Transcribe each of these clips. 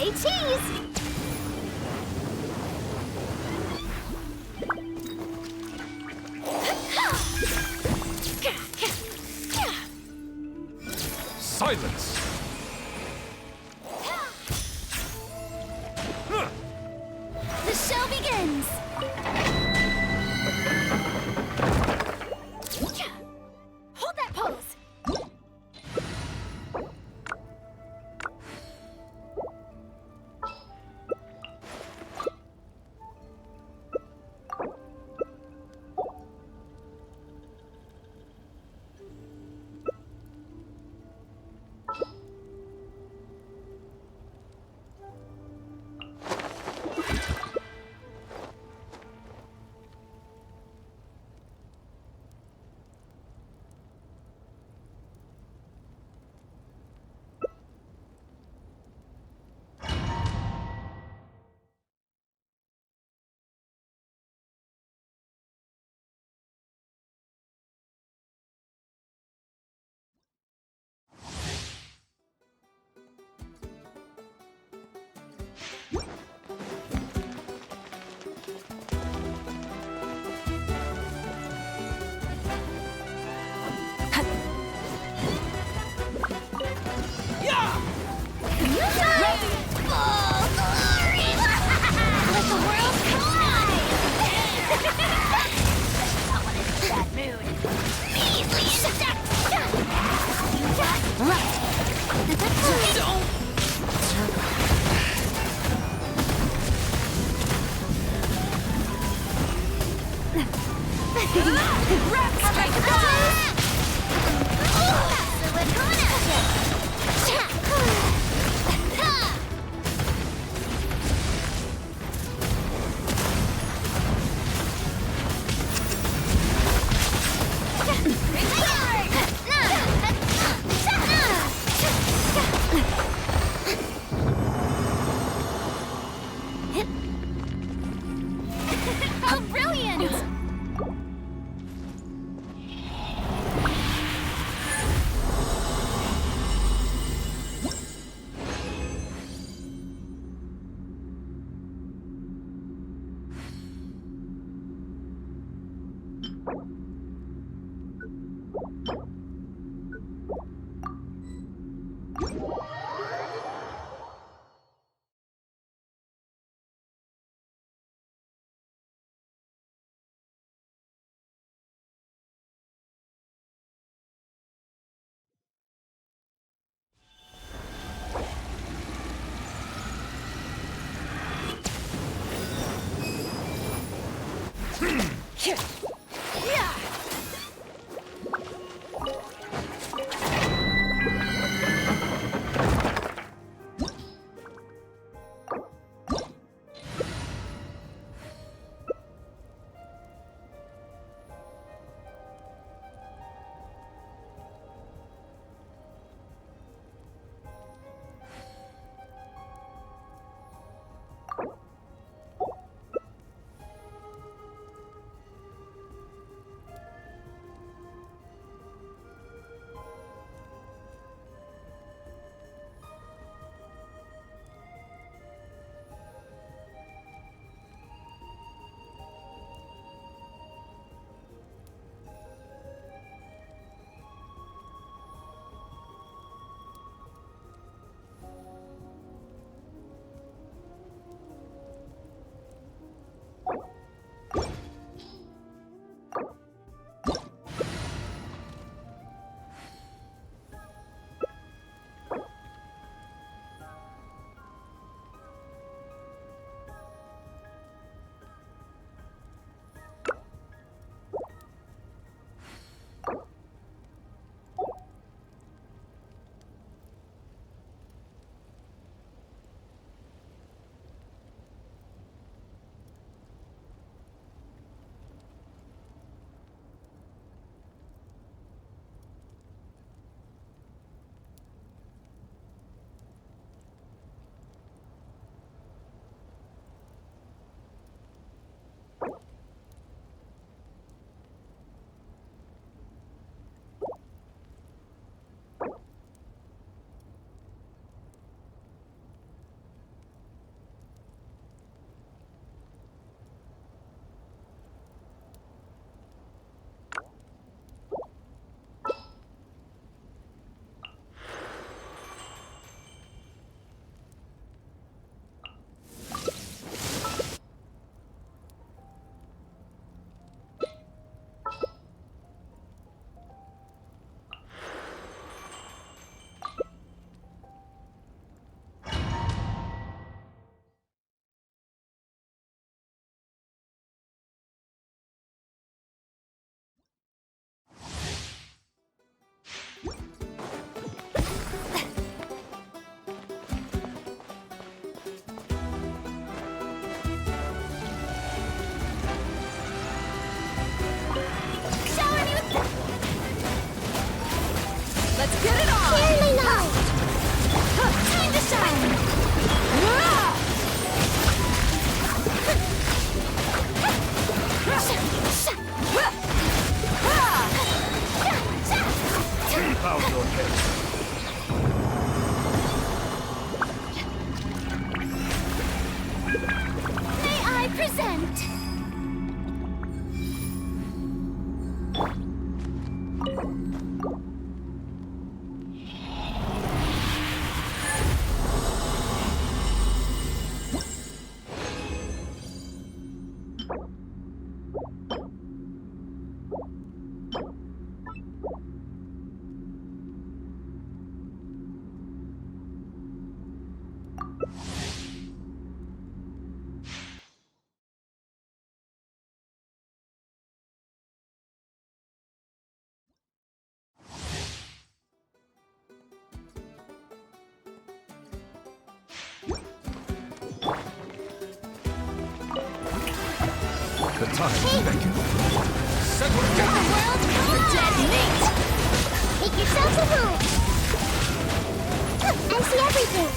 Say cheese! Silence! The show begins! Hold that pose! Oh, brilliant! Let's get it on! Share my knowledge! Time to shine! Keep out your head. May I present? The time beckons. Settle down! World dead meat! Make yourselves at home! I see everything!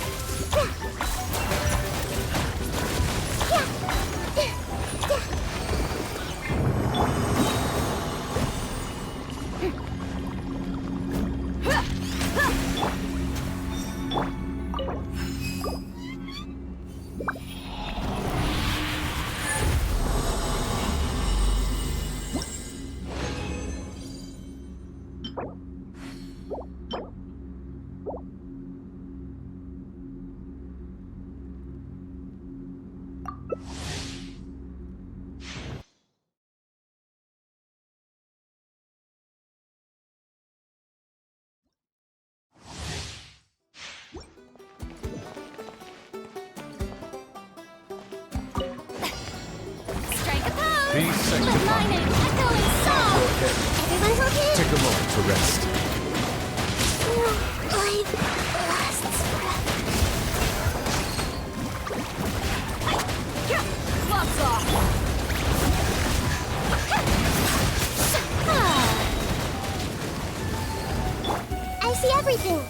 Strike a pose! Be Let sanctified. my name echo in song! Your head. Everyone's okay? Take a moment to rest. I've lost breath. Gloves off! I see everything!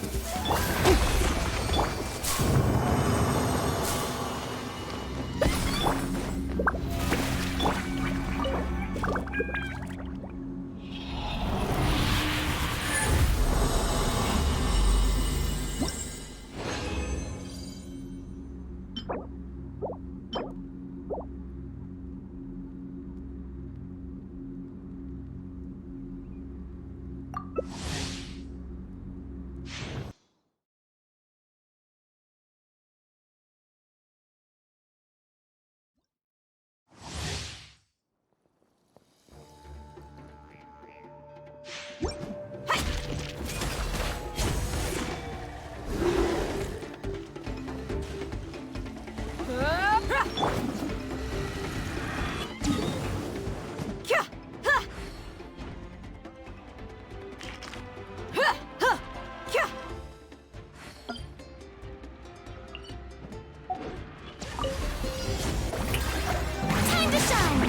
Time to shine!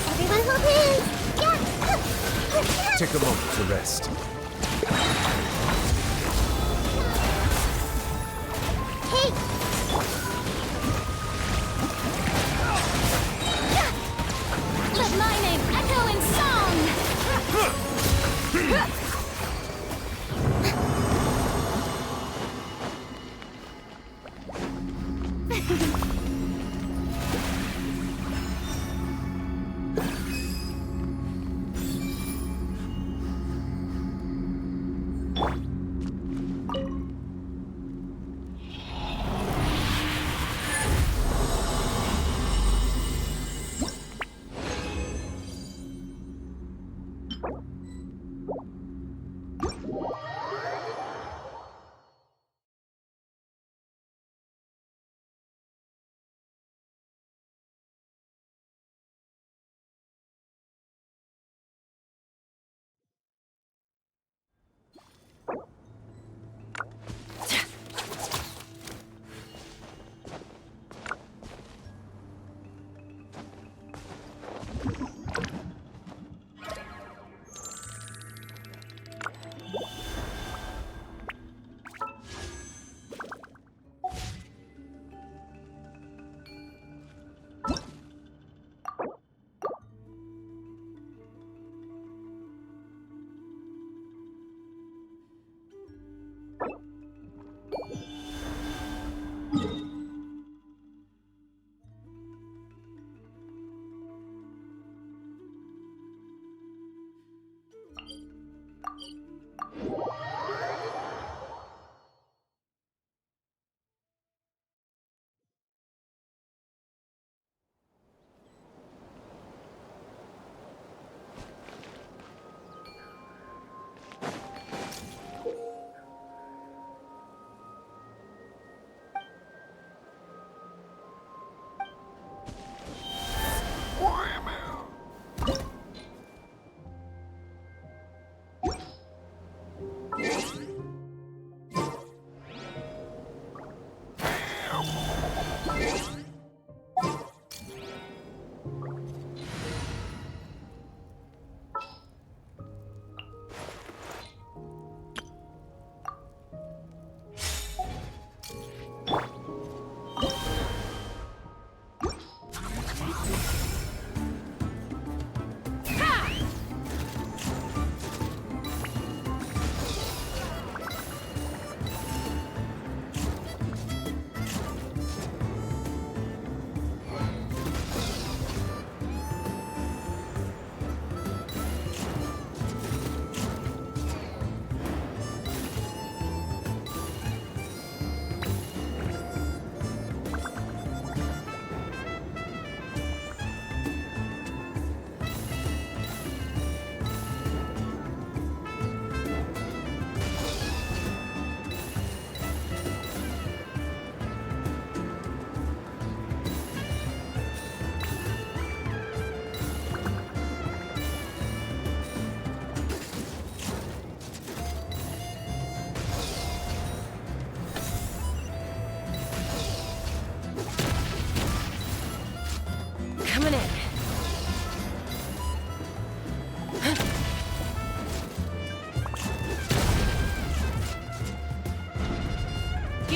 Everyone hold hands! Yeah! Take a moment to rest. Hey! Let my name echo in song!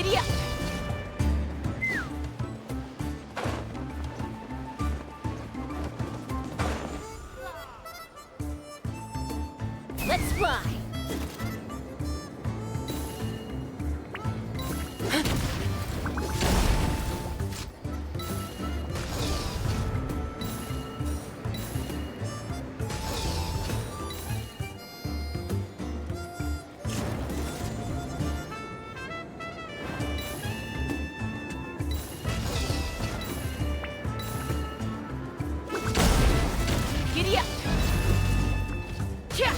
Giddy up! Let's fly! Giddy up! Yeah!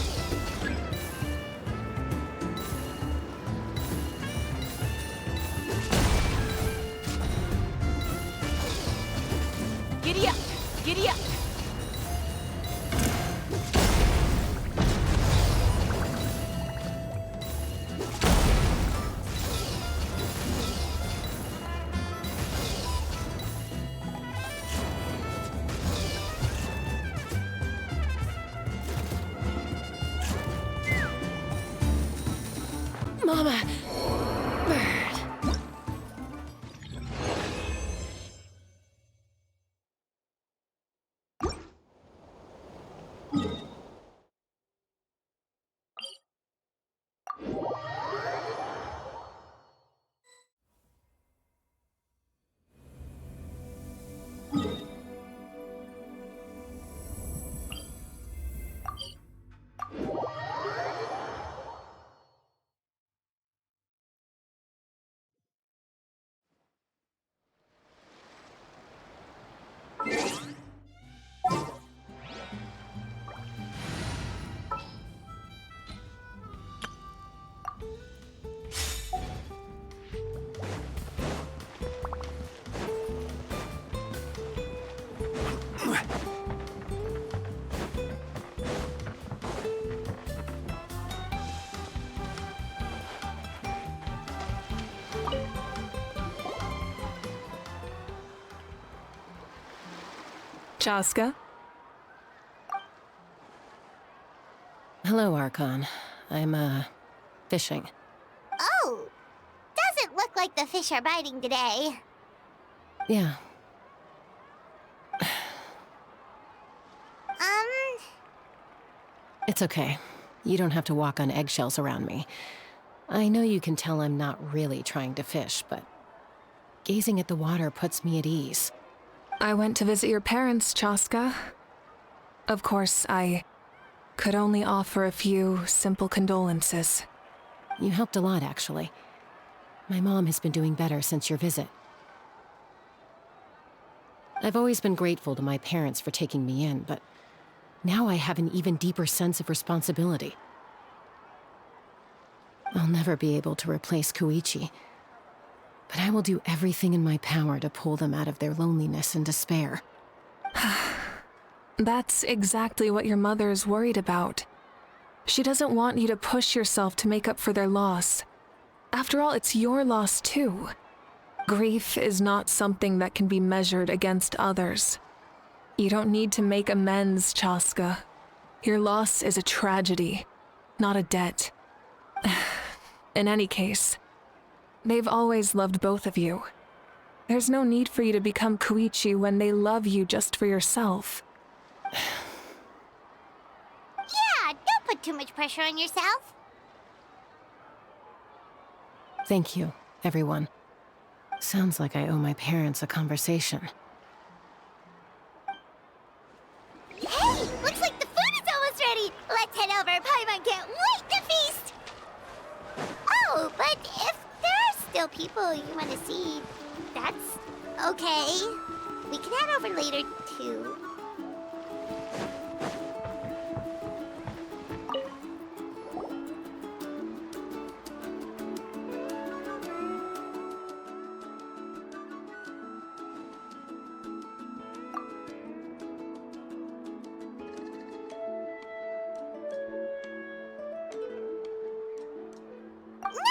Giddy up! Giddy up! Mama! Bird! Chaska? Hello, Archon. I'm, fishing. Oh! Doesn't look like the fish are biting today. Yeah. It's okay. You don't have to walk on eggshells around me. I know you can tell I'm not really trying to fish, but gazing at the water puts me at ease. I went to visit your parents, Chaska. Of course, I could only offer a few simple condolences. You helped a lot, actually. My mom has been doing better since your visit. I've always been grateful to my parents for taking me in, but now I have an even deeper sense of responsibility. I'll never be able to replace Koichi, but I will do everything in my power to pull them out of their loneliness and despair. That's exactly what your mother is worried about. She doesn't want you to push yourself to make up for their loss. After all, it's your loss too. Grief is not something that can be measured against others. You don't need to make amends, Chaska. Your loss is a tragedy, not a debt. In any case, they've always loved both of you. There's no need for you to become Koichi when they love you just for yourself. Yeah, don't put too much pressure on yourself. Thank you, everyone. Sounds like I owe my parents a conversation. Hey, looks like the food is almost ready. Let's head over. Paimon can't wait to feast. Oh, but if there are still people you want to see, that's okay. We can head over later, too.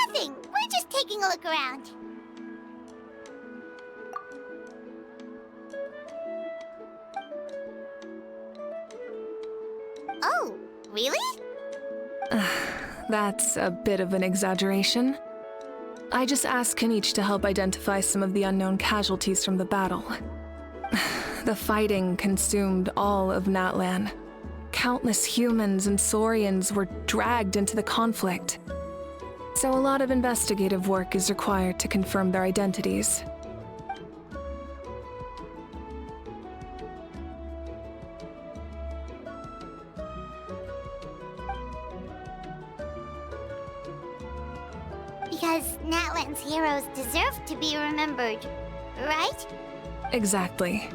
Nothing. We're just taking a look around. Oh, really? That's a bit of an exaggeration. I just asked Kanich to help identify some of the unknown casualties from the battle. The fighting consumed all of Natlan. Countless humans and Saurians were dragged into the conflict. So a lot of investigative work is required to confirm their identities. Because Natlan's heroes deserve to be remembered, right? Exactly.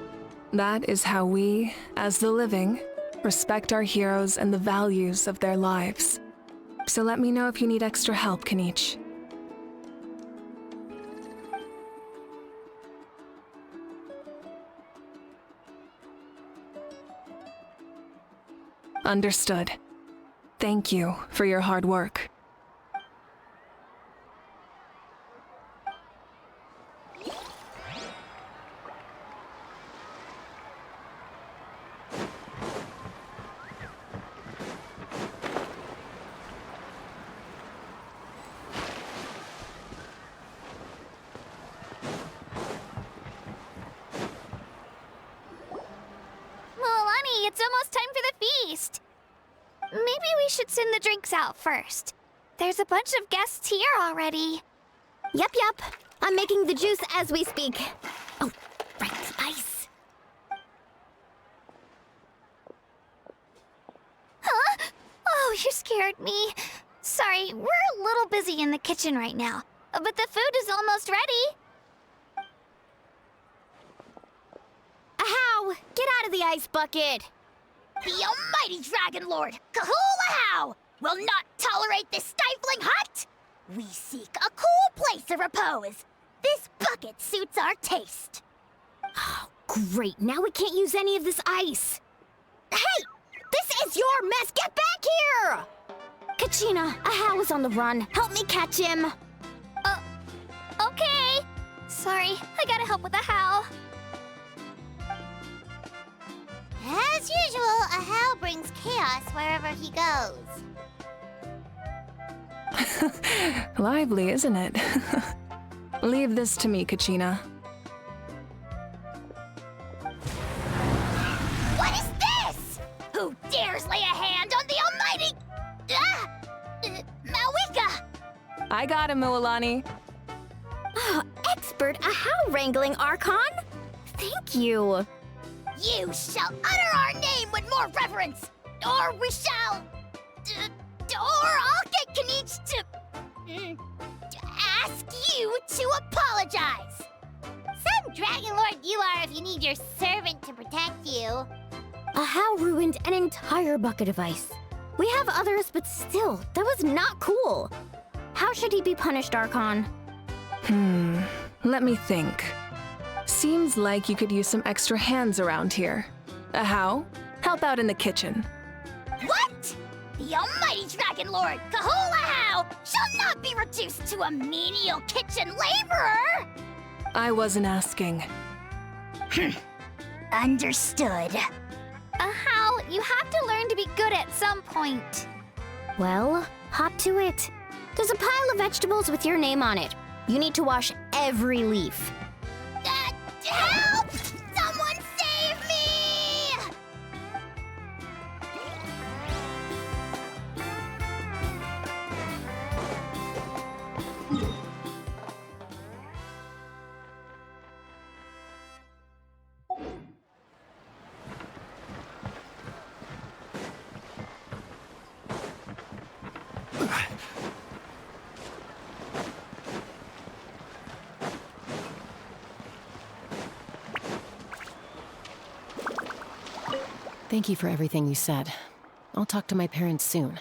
That is how we, as the living, respect our heroes and the values of their lives. So let me know if you need extra help, Kanich. Understood. Thank you for your hard work. Milani, it's almost time for the feast. Maybe we should send the drinks out first. There's a bunch of guests here already. Yep. I'm making the juice as we speak. Oh, right, the ice. Huh? Oh, you scared me. Sorry, we're a little busy in the kitchen right now. But the food is almost ready. Ahow! Get out of the ice bucket! The almighty Dragon Lord, Kahulahow, will not tolerate this stifling hut. We seek a cool place of repose. This bucket suits our taste. Oh, great. Now we can't use any of this ice. Hey! This is your mess! Get back here! Kachina, Ahow is on the run. Help me catch him. Okay. Sorry, I gotta help with the how. As usual, Ahow brings chaos wherever he goes. Lively, isn't it? Leave this to me, Kachina. What is this? Who dares lay a hand on the almighty... Malika! I got him, Mualani. Oh, expert Ahow wrangling, Archon. Thank you. You shall utter our name with more reverence, or we shall... or I'll get Kanich to ask you to apologize. Some Dragon Lord you are if you need your servant to protect you. Ahow ruined an entire bucket of ice. We have others, but still, that was not cool. How should he be punished, Archon? Let me think. Seems like you could use some extra hands around here. Ahow, help out in the kitchen. What? The almighty Dragon Lord, Kahulahow, shall not be reduced to a menial kitchen laborer! I wasn't asking. Understood. How? You have to learn to be good at some point. Well, hop to it. There's a pile of vegetables with your name on it. You need to wash every leaf. Help! Someone save me! Thank you for everything you said. I'll talk to my parents soon.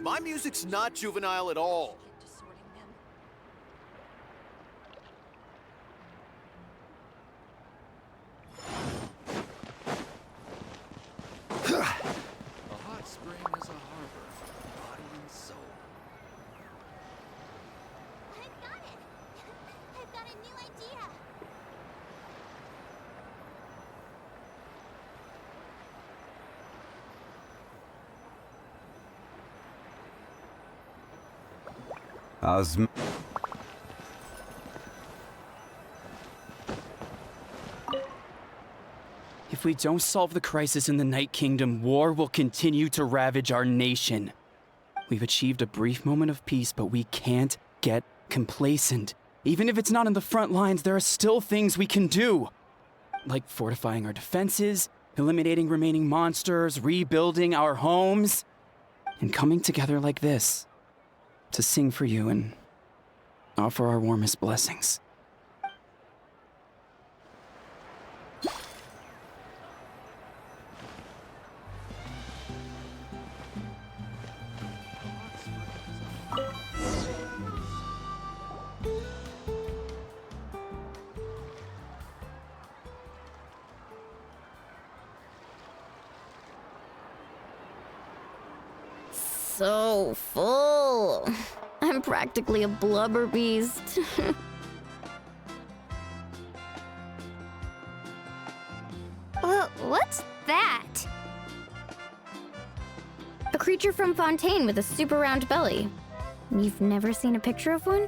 My music's not juvenile at all. A hot spring is a harbor, body and soul. I've got it. I've got a new idea. Osm. If we don't solve the crisis in the Night Kingdom, war will continue to ravage our nation. We've achieved a brief moment of peace, but we can't get complacent. Even if it's not in the front lines, there are still things we can do. Like fortifying our defenses, eliminating remaining monsters, rebuilding our homes, and coming together like this to sing for you and offer our warmest blessings. So full. I'm practically a blubber beast. What's that? A creature from Fontaine with a super round belly. You've never seen a picture of one?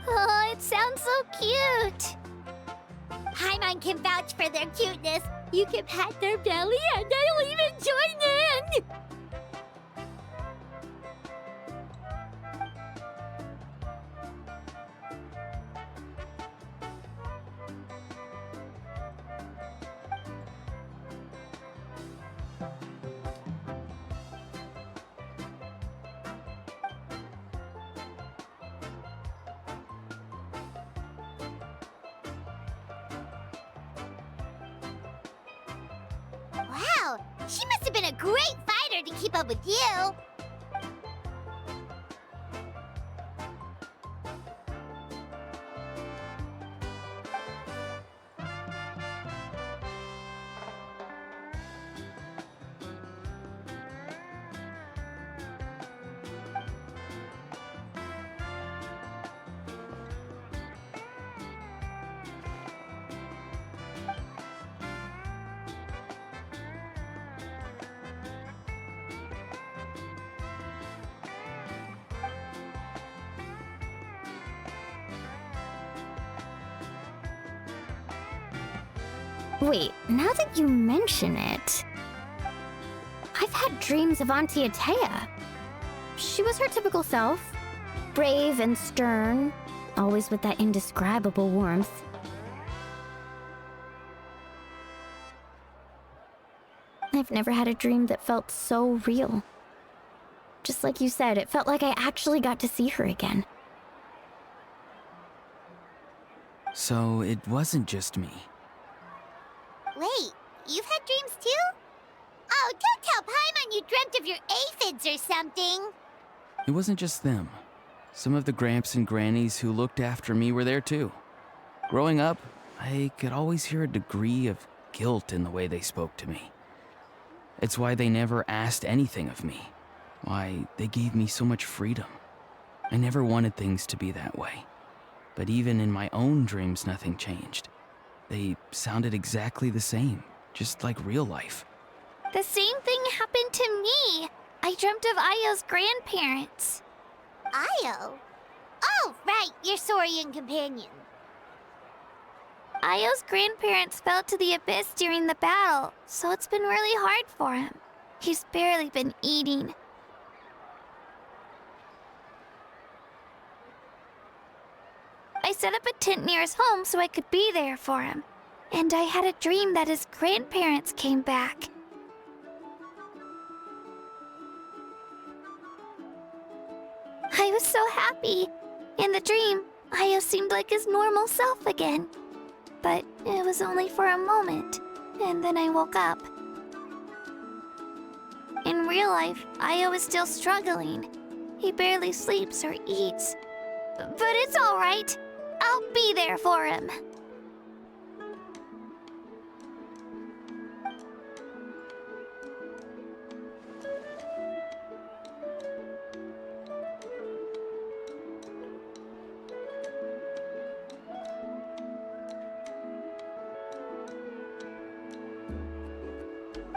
Oh, it sounds so cute. Paimon can vouch for their cuteness. You can pat their belly and I'll even join in. Wow, she must have been a great fighter to keep up with you. Wait, now that you mention it, I've had dreams of Auntie Atea. She was her typical self, brave and stern, always with that indescribable warmth. I've never had a dream that felt so real. Just like you said, it felt like I actually got to see her again. So it wasn't just me. Wait, you've had dreams too? Oh, don't tell Paimon you dreamt of your aphids or something. It wasn't just them. Some of the Gramps and Grannies who looked after me were there too. Growing up, I could always hear a degree of guilt in the way they spoke to me. It's why they never asked anything of me. Why they gave me so much freedom. I never wanted things to be that way. But even in my own dreams, nothing changed. They sounded exactly the same, just like real life. The same thing happened to me. I dreamt of Ayo's grandparents. Ayo? Oh, right, your Saurian companion. Ayo's grandparents fell to the abyss during the battle, so it's been really hard for him. He's barely been eating. I set up a tent near his home so I could be there for him. And I had a dream that his grandparents came back. I was so happy. In the dream, Ayo seemed like his normal self again. But it was only for a moment, and then I woke up. In in real life, Io is still struggling. He barely sleeps or eats. But it's all right. I'll be there for him.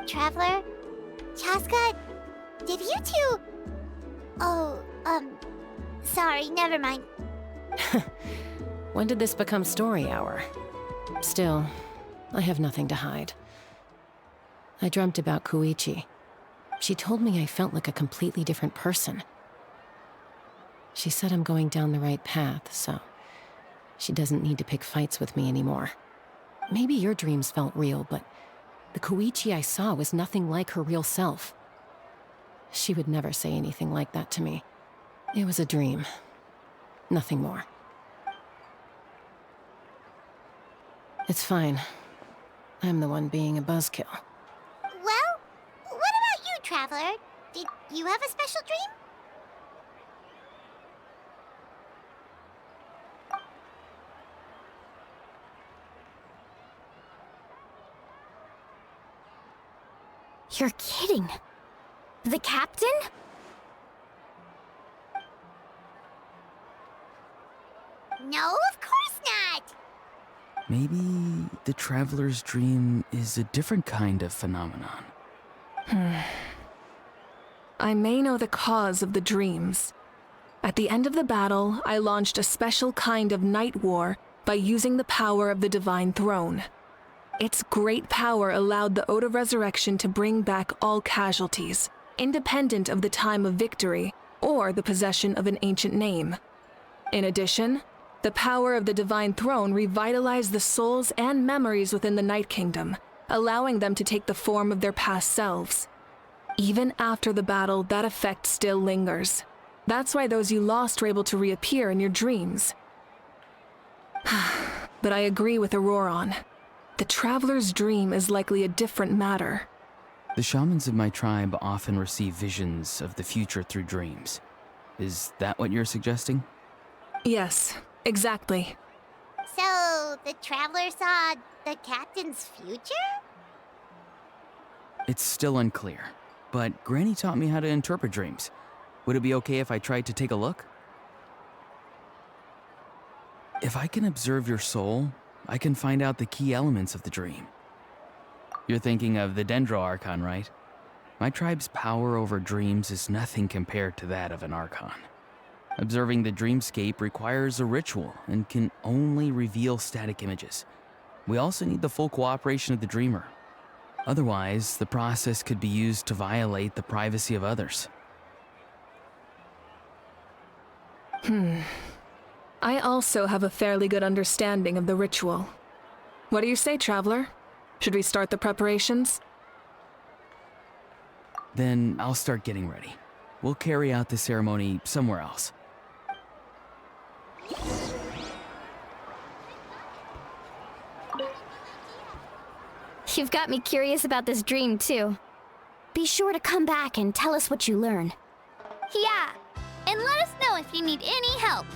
Traveler? Chaska? Did you two... Oh, sorry, never mind. When did this become story hour? Still, I have nothing to hide. I dreamt about Koichi. She told me I felt like a completely different person. She said I'm going down the right path, so she doesn't need to pick fights with me anymore. Maybe your dreams felt real, but the Koichi I saw was nothing like her real self. She would never say anything like that to me. It was a dream. Nothing more. It's fine. I'm the one being a buzzkill. Well, what about you, Traveler? Did you have a special dream? You're kidding. The captain? No, of course not! Maybe the traveler's dream is a different kind of phenomenon. I may know the cause of the dreams. At the end of the battle, I launched a special kind of night war by using the power of the Divine Throne. Its great power allowed the Ode of Resurrection to bring back all casualties, independent of the time of victory or the possession of an ancient name. In addition, the power of the Divine Throne revitalized the souls and memories within the Night Kingdom, allowing them to take the form of their past selves. Even after the battle, that effect still lingers. That's why those you lost were able to reappear in your dreams. But I agree with Auroron. The Traveler's dream is likely a different matter. The shamans of my tribe often receive visions of the future through dreams. Is that what you're suggesting? Yes, exactly. So, the Traveler saw the captain's future? It's still unclear, but Granny taught me how to interpret dreams. Would it be okay if I tried to take a look? If I can observe your soul, I can find out the key elements of the dream. You're thinking of the Dendro Archon, right? My tribe's power over dreams is nothing compared to that of an Archon. Observing the dreamscape requires a ritual and can only reveal static images. We also need the full cooperation of the dreamer. Otherwise, the process could be used to violate the privacy of others. I also have a fairly good understanding of the ritual. What do you say, Traveler? Should we start the preparations? Then I'll start getting ready. We'll carry out the ceremony somewhere else. You've got me curious about this dream, too. Be sure to come back and tell us what you learn. Yeah, and let us know if you need any help.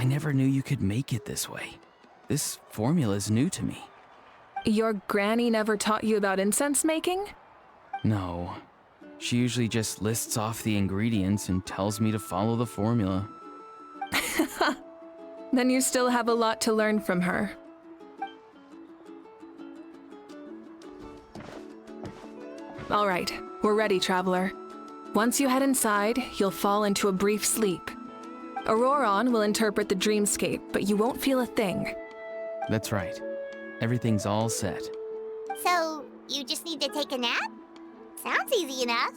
never knew you could make it this way. This formula is new to me. Your granny never taught you about incense making? No. She usually just lists off the ingredients and tells me to follow the formula. Then you still have a lot to learn from her. All right, we're ready, traveler. Once you head inside, you'll fall into a brief sleep. Auroron will interpret the dreamscape, but you won't feel a thing. That's right. Everything's all set. So, you just need to take a nap? Sounds easy enough.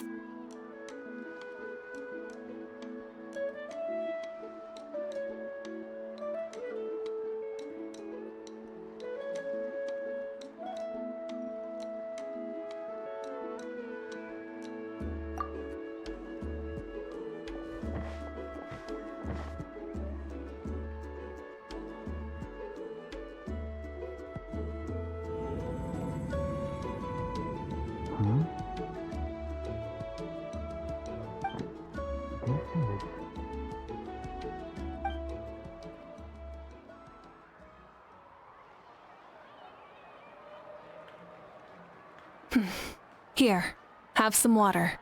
Here, have some water.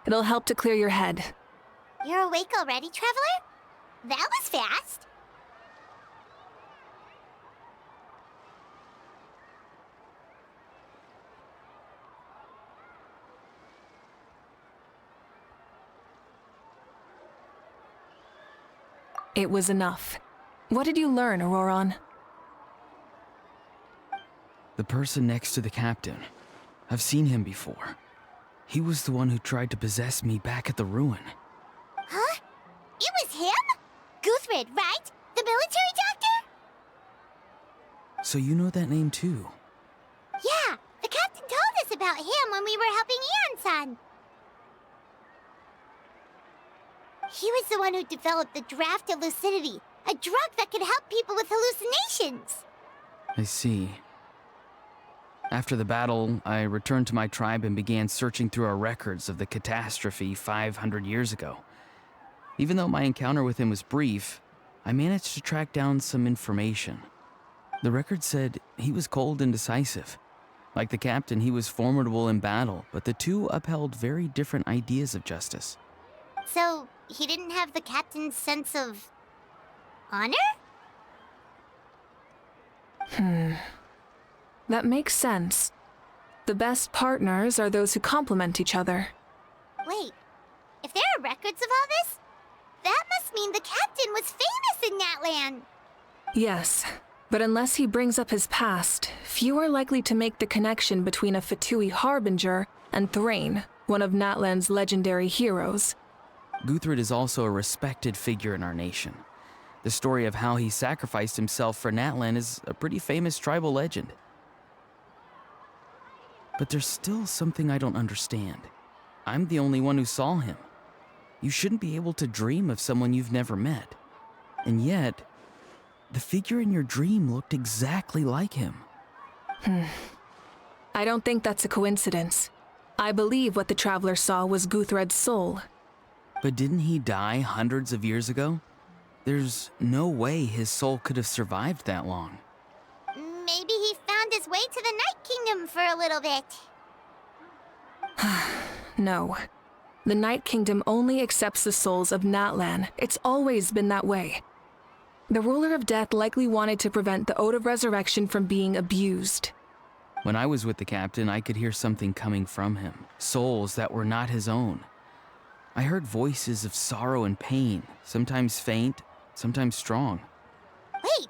It'll help to clear your head. You're awake already, traveler? That was fast. It was enough. What did you learn, Auroron? The person next to the captain. I've seen him before. He was the one who tried to possess me back at the ruin. Huh? It was him? Guthred, right? The military doctor? So you know that name too? Yeah, the captain told us about him when we were helping Eon-san. He was the one who developed the draft of lucidity, a drug that could help people with hallucinations. I see. After the battle, I returned to my tribe and began searching through our records of the catastrophe 500 years ago. Even though my encounter with him was brief, I managed to track down some information. The record said he was cold and decisive. Like the captain, he was formidable in battle, but the two upheld very different ideas of justice. So, he didn't have the captain's sense of honor? That makes sense. The best partners are those who complement each other. Wait, if there are records of all this, that must mean the captain was famous in that land. Yes, but unless he brings up his past, few are likely to make the connection between a Fatui harbinger and Thrain, one of Natlan's legendary heroes. Guthred is also a respected figure in our nation. The story of how he sacrificed himself for Natlan is a pretty famous tribal legend. But there's still something I don't understand. I'm the only one who saw him. You shouldn't be able to dream of someone you've never met. And yet, the figure in your dream looked exactly like him. I don't think that's a coincidence. I believe what the traveler saw was Guthred's soul. But didn't he die hundreds of years ago? There's no way his soul could have survived that long. Maybe he found his way to the Night Kingdom for a little bit. No. The Night Kingdom only accepts the souls of Natlan. It's always been that way. The ruler of death likely wanted to prevent the Ode of Resurrection from being abused. When I was with the captain, I could hear something coming from him, souls that were not his own. I heard voices of sorrow and pain, sometimes faint, sometimes strong. Wait,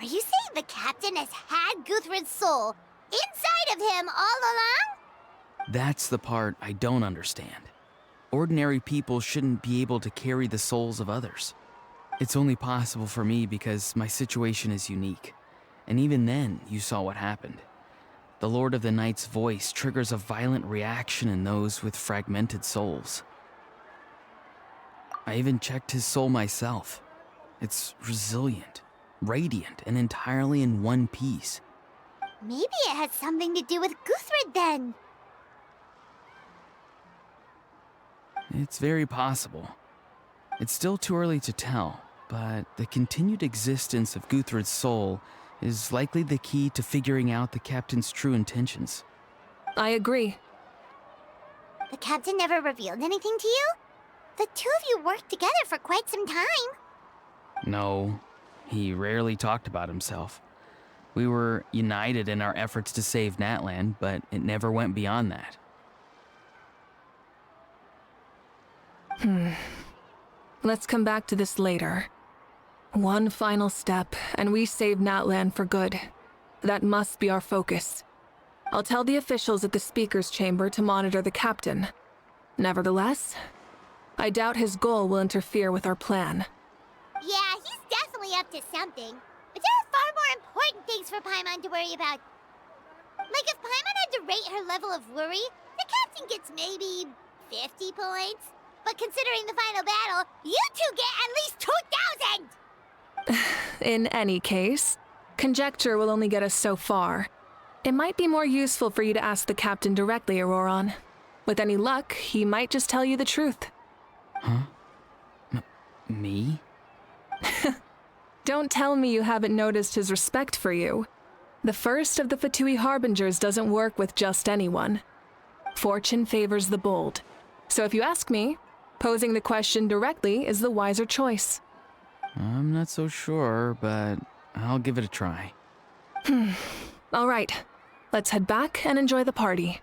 are you saying the captain has had Guthred's soul inside of him all along? That's the part I don't understand. Ordinary people shouldn't be able to carry the souls of others. It's only possible for me because my situation is unique. And even then, you saw what happened. The Lord of the Night's voice triggers a violent reaction in those with fragmented souls. I even checked his soul myself. It's resilient, radiant, and entirely in one piece. Maybe it has something to do with Guthred then. It's very possible. It's still too early to tell, but the continued existence of Guthrud's soul is likely the key to figuring out the captain's true intentions. I agree. The captain never revealed anything to you? The two of you worked together for quite some time. No, he rarely talked about himself. We were united in our efforts to save Natlan, but it never went beyond that. Let's come back to this later. One final step, and we save Natlan for good. That must be our focus. I'll tell the officials at the speaker's chamber to monitor the captain. Nevertheless, I doubt his goal will interfere with our plan. Yeah, he's definitely up to something. But there are far more important things for Paimon to worry about. Like if Paimon had to rate her level of worry, the captain gets maybe 50 points. But considering the final battle, you two get at least 2,000! In any case, conjecture will only get us so far. It might be more useful for you to ask the captain directly, Auroron. With any luck, he might just tell you the truth. Huh? Me? Don't tell me you haven't noticed his respect for you. The first of the Fatui Harbingers doesn't work with just anyone. Fortune favors the bold. So if you ask me, posing the question directly is the wiser choice. I'm not so sure, but I'll give it a try. All right, let's head back and enjoy the party.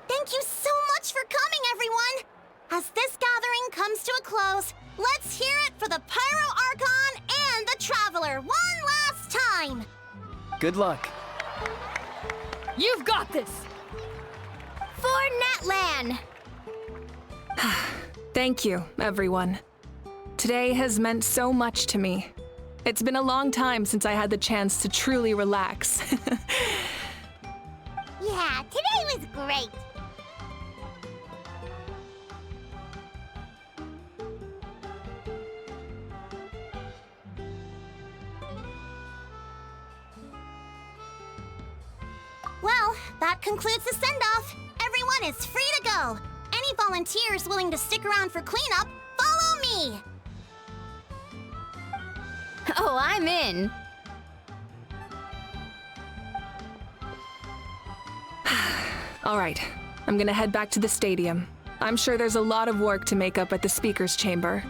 Thank you so much for coming, everyone! As this gathering comes to a close, let's hear it for the Pyro Archon and the Traveler one last time! Good luck. You've got this! For Natlan! Thank you, everyone. Today has meant so much to me. It's been a long time since I had the chance to truly relax. Yeah, today was great! Well, that concludes the send-off. Everyone is free to go. Any volunteers willing to stick around for cleanup, follow me! Oh, I'm in. All right, I'm gonna head back to the stadium. I'm sure there's a lot of work to make up at the speaker's chamber.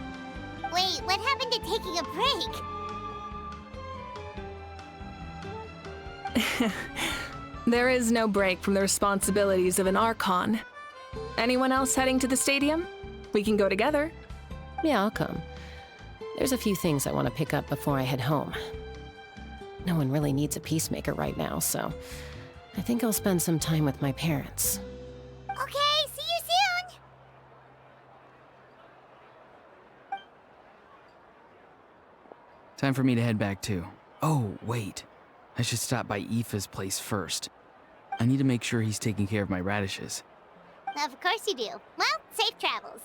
Wait, what happened to taking a break? There is no break from the responsibilities of an Archon. Anyone else heading to the stadium? We can go together. Yeah, I'll come. There's a few things I want to pick up before I head home. No one really needs a peacemaker right now, so I think I'll spend some time with my parents. Okay, see you soon! Time for me to head back too. Oh, wait. I should stop by Aoife's place first. I need to make sure he's taking care of my radishes. Of course you do. Well, safe travels.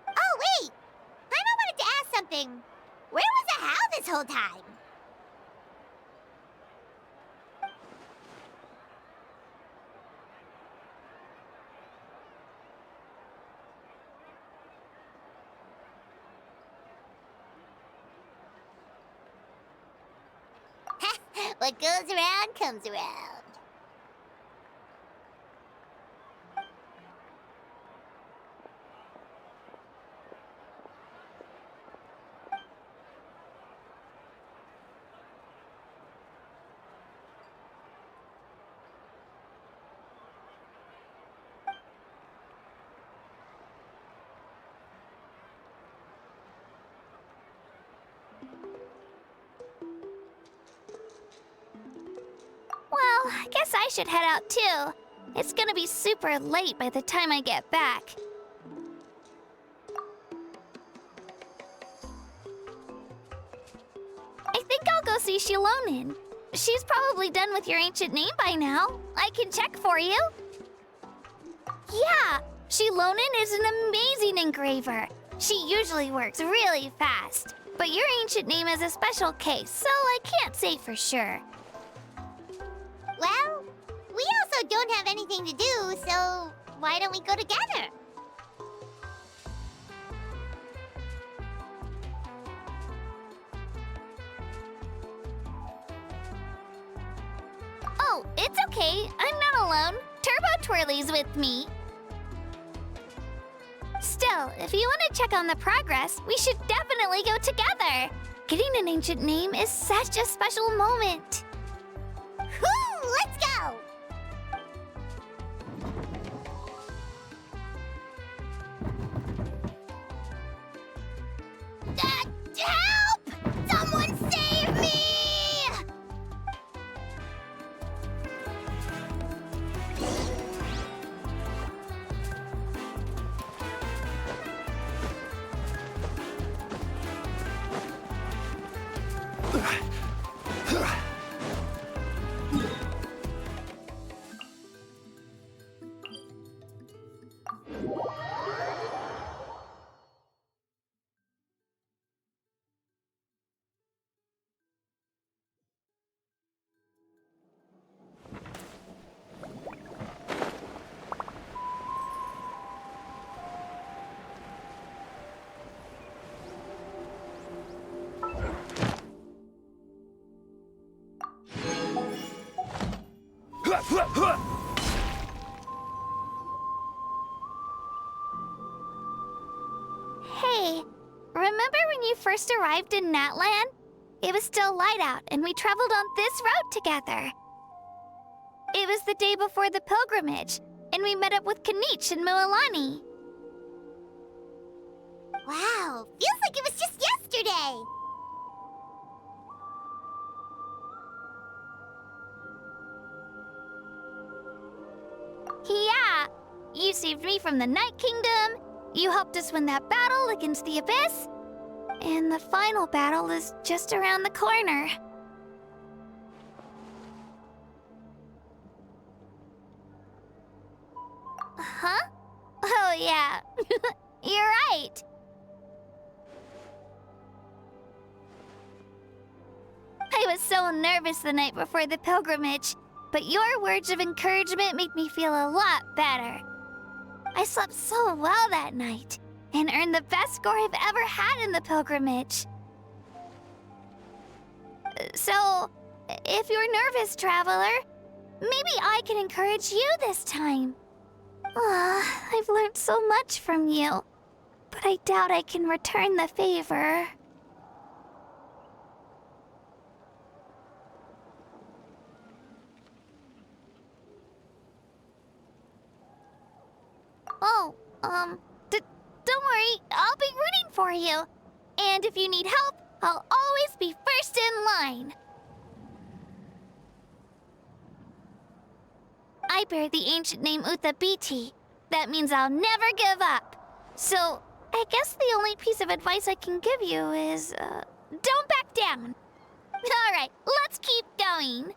Oh, wait! Paimon wanted to ask something. Where was the How this whole time? What goes around comes around. Well, I guess I should head out too. It's gonna be super late by the time I get back. I think I'll go see Shilonin. She's probably done with your ancient name by now. I can check for you. Yeah, Shilonin is an amazing engraver. She usually works really fast. But your ancient name is a special case, so I can't say for sure. Well, we also don't have anything to do, so why don't we go together? Oh, it's okay. I'm not alone. Turbo Twirly's with me. Still, if you want to check on the progress, we should definitely go together. Getting an ancient name is such a special moment. Woo! Let's go! Help! Someone save me! Hey, remember when you first arrived in Natlan? It was still light out, and we traveled on this road together. It was the day before the pilgrimage, and we met up with Kanich and Mualani. Wow, feels like it was just yesterday. Yeah, you saved me from the Night Kingdom, you helped us win that battle against the Abyss, and the final battle is just around the corner. Huh? Oh yeah, you're right. I was so nervous the night before the pilgrimage, but your words of encouragement made me feel a lot better. I slept so well that night, and earned the best score I've ever had in the pilgrimage. So, if you're nervous, traveler, maybe I can encourage you this time. I've learned so much from you, but I doubt I can return the favor. Oh, don't worry, I'll be rooting for you. And if you need help, I'll always be first in line. I bear the ancient name Uthabiti. That means I'll never give up. So, I guess the only piece of advice I can give you is, don't back down. All right, let's keep going.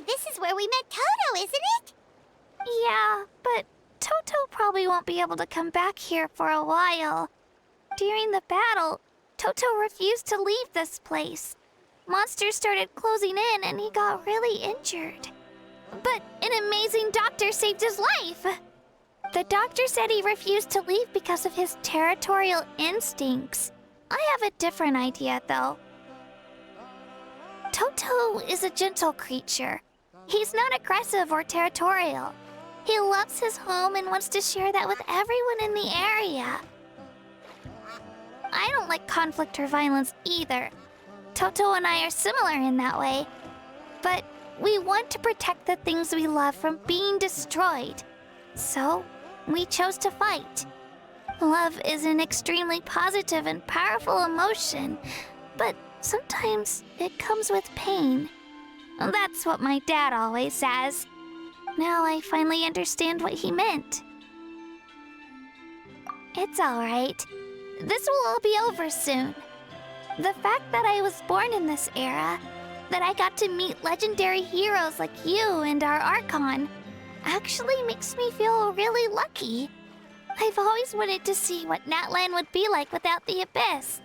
This is where we met Toto, isn't it? Yeah, but Toto probably won't be able to come back here for a while. During the battle, Toto refused to leave this place. Monsters started closing in and he got really injured. But an amazing doctor saved his life. The doctor said he refused to leave because of his territorial instincts. I have a different idea, though. Toto is a gentle creature. He's not aggressive or territorial. He loves his home and wants to share that with everyone in the area. I don't like conflict or violence either. Toto and I are similar in that way. But we want to protect the things we love from being destroyed. So, we chose to fight. Love is an extremely positive and powerful emotion, but sometimes it comes with pain. That's what my dad always says. Now I finally understand what he meant. It's alright. This will all be over soon. The fact that I was born in this era, that I got to meet legendary heroes like you and our Archon, actually makes me feel really lucky. I've always wanted to see what Natlan would be like without the Abyss.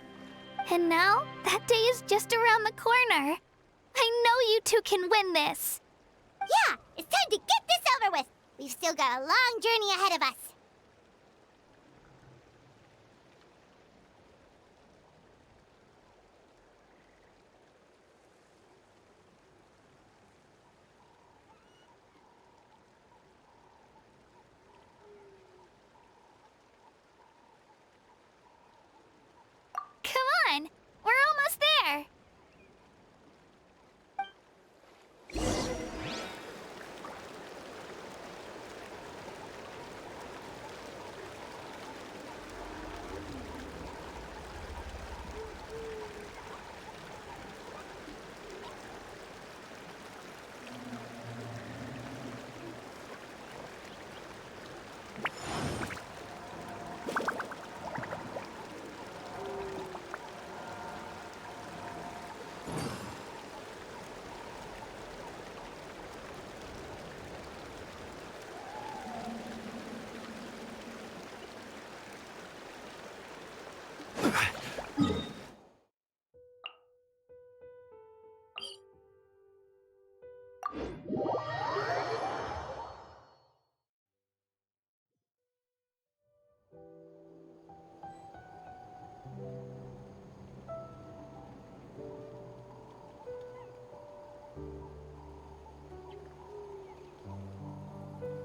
And now, that day is just around the corner. I know you two can win this. Yeah, it's time to get this over with. We've still got a long journey ahead of us. Come on, we're almost there.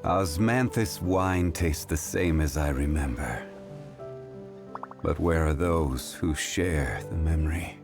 Osmanthus wine tastes the same as I remember. But where are those who share the memory?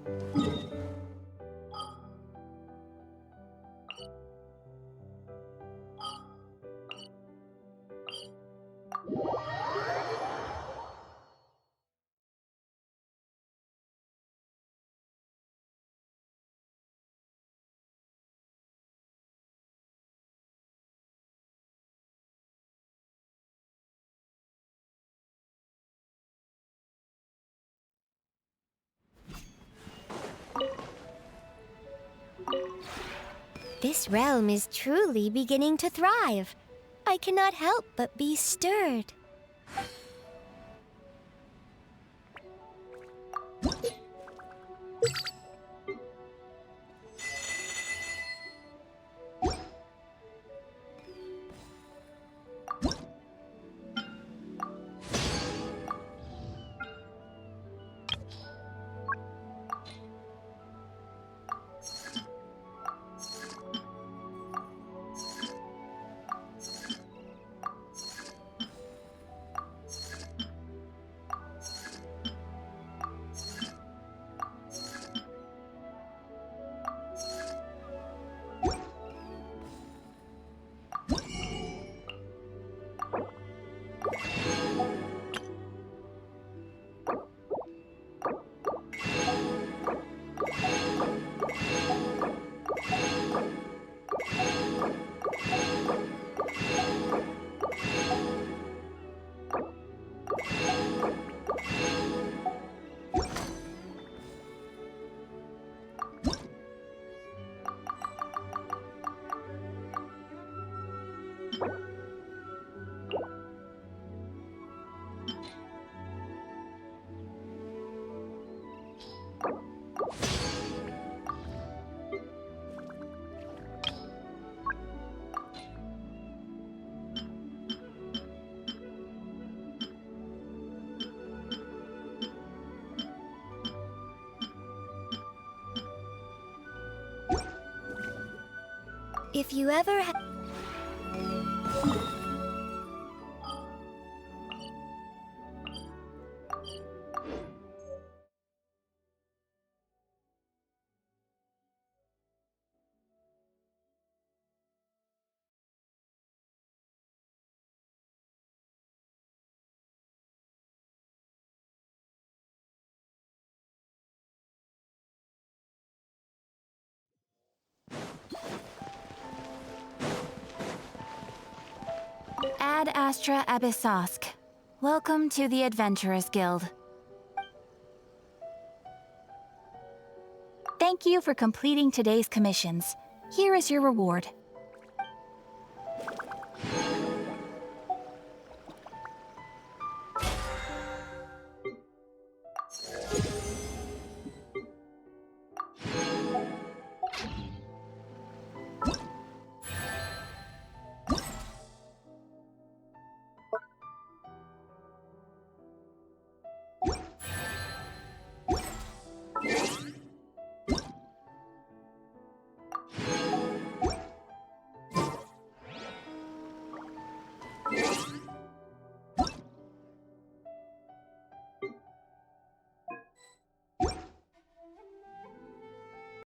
This realm is truly beginning to thrive. I cannot help but be stirred. If you ever Ad Astra Abyssosk. Welcome to the Adventurers Guild. Thank you for completing today's commissions. Here is your reward.